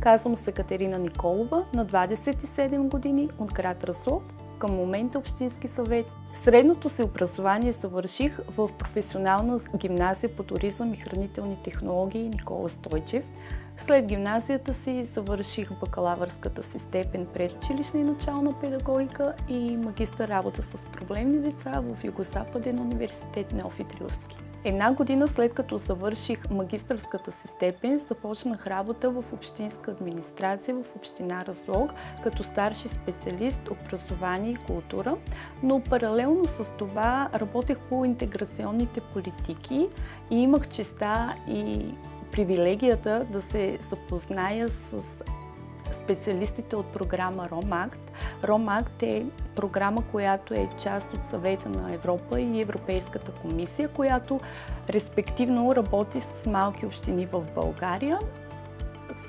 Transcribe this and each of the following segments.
Казвам се Катерина Николова, на 27 години, от град Разлог, към момента общински съвет. Средното си образование завърших в професионална гимназия по туризъм и хранителни технологии Никола Стойчев. След гимназията си завърших бакалавърската си степен предучилищна и начална педагогика и магистър работа с проблемни деца в Югозападен университет Неофит Рилски. Една година след като завърших магистърската си степен, започнах работа в общинска администрация в община Разлог, като старши специалист образование и култура, но паралелно с това работех по интеграционните политики и имах честа и привилегията да се запозная с специалистите от програма РОМАКТ. РОМАКТ е програма, която е част от Съвета на Европа и Европейската комисия, която респективно работи с малки общини в България.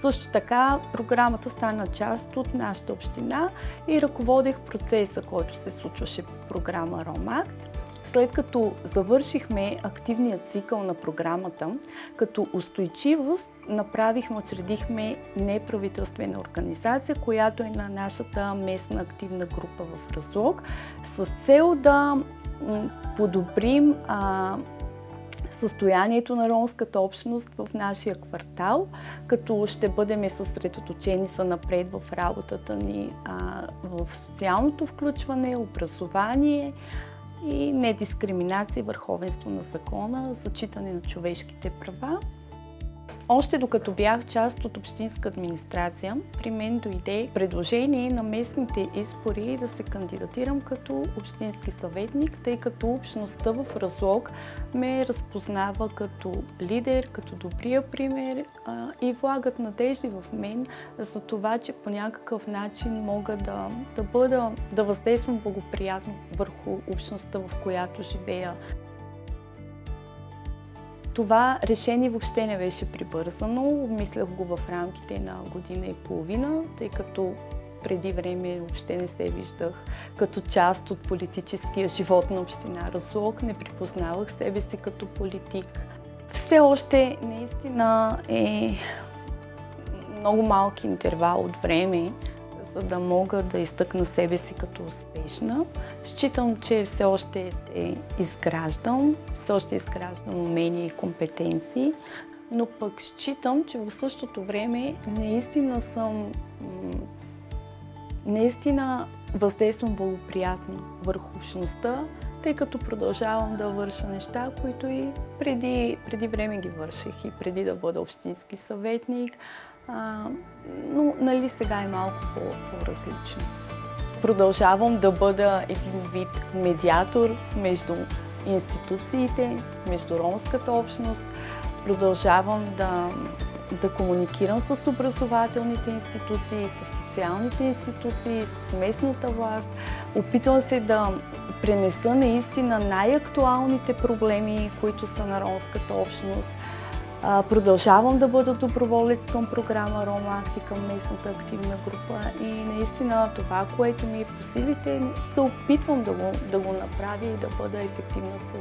Също така програмата стана част от нашата община и ръководех процеса, който се случваше по програма РОМАКТ. След като завършихме активният цикъл на програмата, като устойчивост учредихме неправителствена организация, която е на нашата местна активна група в Разлог, с цел да подобрим състоянието на ромската общност в нашия квартал, като ще бъдем съсредоточени занапред в работата ни в социалното включване, образование и недискриминация, върховенство на закона, зачитане на човешките права. Още докато бях част от общинска администрация, при мен дойде предложение на местните избори да се кандидатирам като общински съветник, тъй като общността в Разлог ме разпознава като лидер, като добрия пример и влагат надежди в мен за това, че по някакъв начин мога да въздействам благоприятно върху общността, в която живея. Това решение въобще не беше прибързано, обмислях го в рамките на година и половина, тъй като преди време въобще не се виждах като част от политическия живот на община Разлог, не припознавах себе си като политик. Все още наистина е много малки интервал от време, за да мога да изтъкна себе си като успешна. Считам, че все още се изграждам, умения и компетенции, но пък считам, че в същото време наистина въздействам благоприятно върху общността, тъй като продължавам да върша неща, които и преди време ги върших и преди да бъда общински съветник. Но сега е малко по-различно. Продължавам да бъда един вид медиатор между институциите, между ромската общност. Продължавам да комуникирам с образователните институции, с социалните институции, с местната власт. Опитвам се да пренеса наистина най-актуалните проблеми, които са на ромската общност. Продължавам да бъда доброволец към програма РОМАКТ и към местната активна група и наистина това, което ми е по силите, се опитвам да го направя и да бъда ефективна по